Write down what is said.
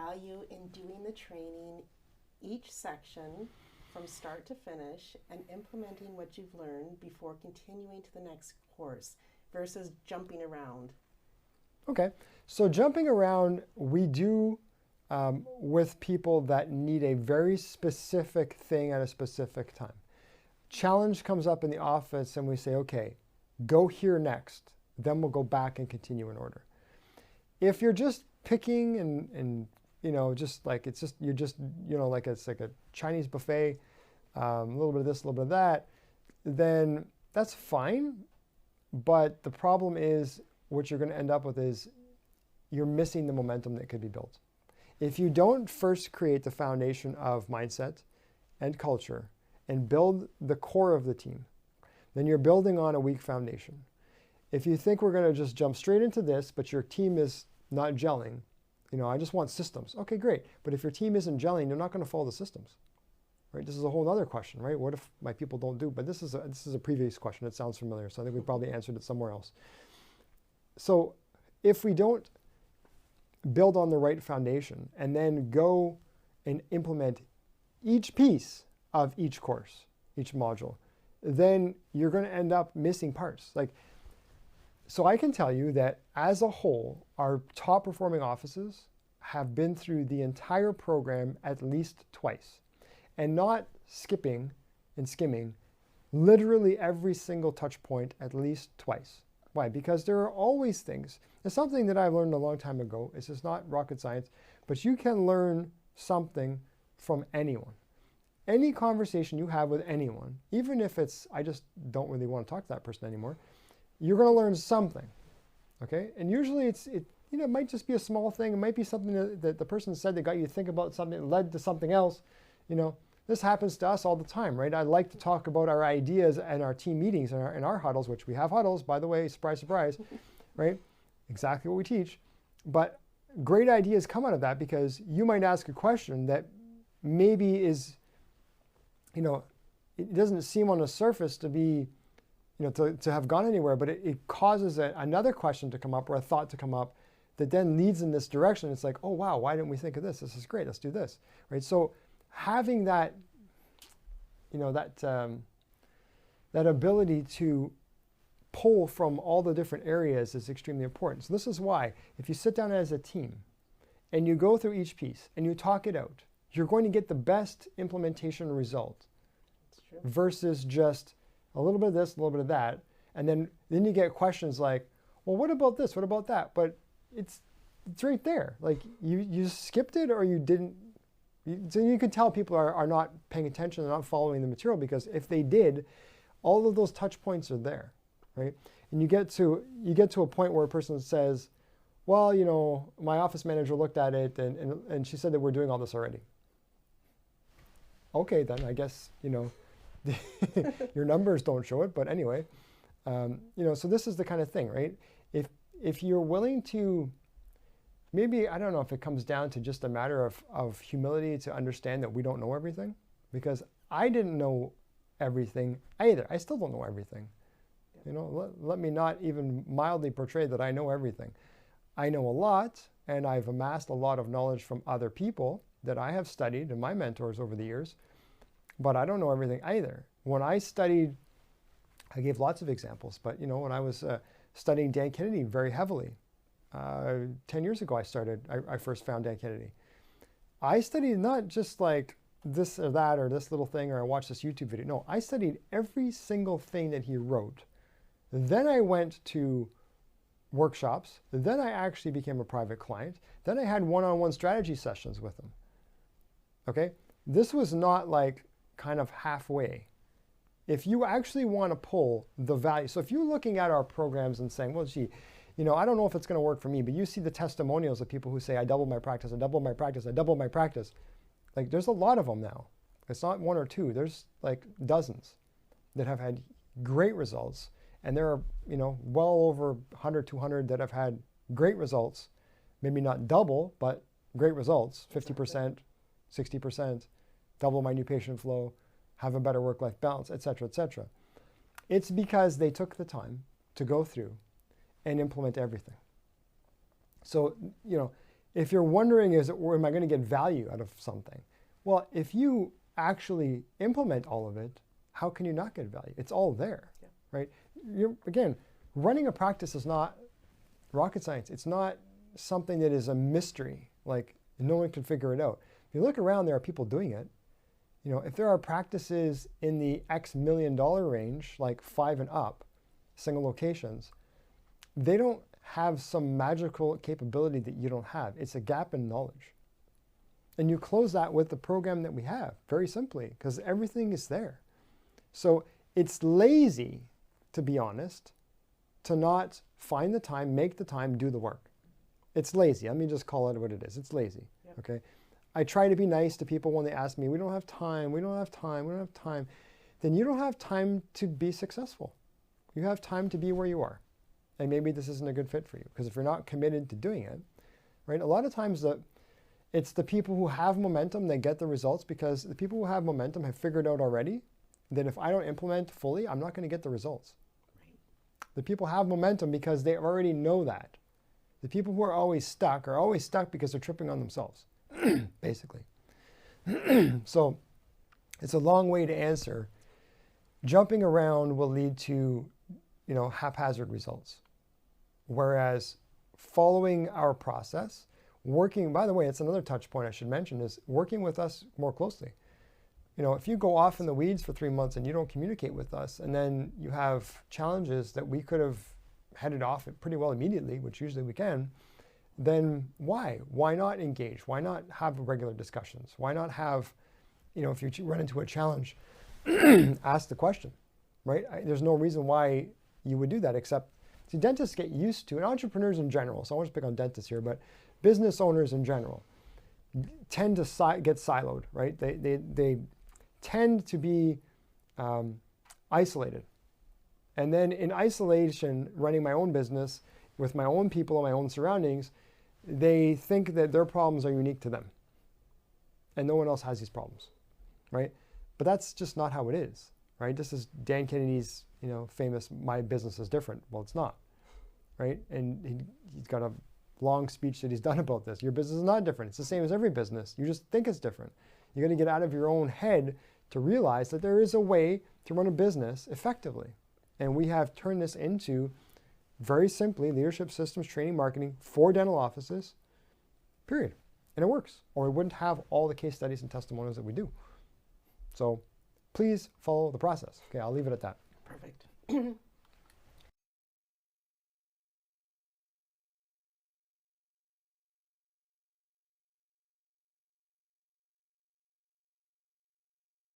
value in doing the training, each section from start to finish, and implementing what you've learned before continuing to the next course versus jumping around? Okay, so jumping around, we do with people that need a very specific thing at a specific time. Challenge comes up in the office and we say, okay, go here next. Then we'll go back and continue in order. If you're just picking and just like, it's just, you're just, like it's like a Chinese buffet, a little bit of this, a little bit of that, then that's fine. But the problem is what you're going to end up with is you're missing the momentum that could be built. If you don't first create the foundation of mindset and culture and build the core of the team, then you're building on a weak foundation. If you think we're going to just jump straight into this, but your team is not gelling, I just want systems. Okay, great. But if your team isn't gelling, you're not going to follow the systems, right? This is a whole other question, right? What if my people don't do? But this is a previous question. It sounds familiar, so I think we probably answered it somewhere else. So if we don't build on the right foundation and then go and implement each piece of each course, each module, then you're going to end up missing parts. So I can tell you that as a whole, our top performing offices have been through the entire program at least twice, and not skipping and skimming literally every single touch point at least twice. Why? Because there are always things. It's something that I learned a long time ago. It's just not rocket science, but you can learn something from anyone. Any conversation you have with anyone, even if it's, I just don't really want to talk to that person anymore, you're going to learn something, okay? And usually it might just be a small thing. It might be something that the person said that got you to think about something that led to something else. This happens to us all the time, right? I like to talk about our ideas and our team meetings and our huddles, which we have huddles, by the way, surprise, surprise, right? Exactly what we teach. But great ideas come out of that because you might ask a question that maybe is, it doesn't seem on the surface to be, to have gone anywhere, but it causes another question to come up or a thought to come up that then leads in this direction. It's like, oh, wow, why didn't we think of this? This is great. Let's do this, right? So having that, that ability to pull from all the different areas is extremely important. So this is why if you sit down as a team and you go through each piece and you talk it out, you're going to get the best implementation result versus just a little bit of this, a little bit of that. And then you get questions like, well, what about this? What about that? But it's right there. Like you skipped it or you didn't. So you can tell people are not paying attention, they're not following the material, because if they did, all of those touch points are there, right? And you get to a point where a person says, well, my office manager looked at it and she said that we're doing all this already. Okay, then I guess, your numbers don't show it, but anyway, so this is the kind of thing, right? If you're willing to, maybe, I don't know if it comes down to just a matter of humility to understand that we don't know everything, because I didn't know everything either. I still don't know everything. Let me not even mildly portray that I know everything. I know a lot, and I've amassed a lot of knowledge from other people that I have studied and my mentors over the years, but I don't know everything either. When I studied, I gave lots of examples, but when I was studying Dan Kennedy very heavily, 10 years ago I first found Dan Kennedy. I studied not just like this or that or this little thing or I watched this YouTube video. No, I studied every single thing that he wrote. Then I went to workshops. Then I actually became a private client. Then I had one-on-one strategy sessions with him. Okay? This was not like kind of halfway. If you actually want to pull the value, so if you're looking at our programs and saying, well, gee, I don't know if it's going to work for me, but you see the testimonials of people who say, I doubled my practice, I doubled my practice, I doubled my practice. Like, there's a lot of them now. It's not one or two. There's like dozens that have had great results. And there are, well over 100, 200 that have had great results. Maybe not double, but great results, 50%, 60%, double my new patient flow, have a better work-life balance, et cetera, et cetera. It's because they took the time to go through and implement everything. So, if you're wondering, am I going to get value out of something? Well, if you actually implement all of it, how can you not get value? It's all there, Yeah. right? Again, running a practice is not rocket science. It's not something that is a mystery, like no one can figure it out. If you look around, there are people doing it. You know, if there are practices in the X $1 million range, like 5 and up, single locations, they don't have some magical capability that you don't have. It's a gap in knowledge. And you close that with the program that we have, very simply, because everything is there. So it's lazy, to be honest, to not find the time, make the time, do the work. It's lazy. Let me just call it what it is. It's lazy. Yep. Okay. I try to be nice to people when they ask me, we don't have time, we don't have time, we don't have time. Then you don't have time to be successful. You have time to be where you are. And maybe this isn't a good fit for you, because if you're not committed to doing it, right? A lot of times it's the people who have momentum that get the results, because the people who have momentum have figured out already that if I don't implement fully, I'm not going to get the results. Right. The people have momentum because they already know that. The people who are always stuck because they're tripping on themselves, basically. So it's a long way to answer. Jumping around will lead to, haphazard results. Whereas following our process, working, by the way, it's another touch point I should mention, is working with us more closely. If you go off in the weeds for 3 months and you don't communicate with us, and then you have challenges that we could have headed off pretty well immediately, which usually we can, then why? Why not engage? Why not have regular discussions? Why not have, if you run into a challenge, ask the question, right? There's no reason why you would do that, except, see, dentists get used to, and entrepreneurs in general, so I won't just pick on dentists here, but business owners in general tend to get siloed, right? They tend to be isolated. And then in isolation, running my own business with my own people and my own surroundings, they think that their problems are unique to them. And no one else has these problems, right? But that's just not how it is, right? This is Dan Kennedy's, famous, "My business is different." Well, it's not, right? And he's got a long speech that he's done about this. Your business is not different. It's the same as every business. You just think it's different. You got to get out of your own head to realize that there is a way to run a business effectively. And we have turned this into, very simply, leadership systems, training, marketing for dental offices, period. And it works. Or we wouldn't have all the case studies and testimonials that we do. So please follow the process. Okay, I'll leave it at that. Perfect.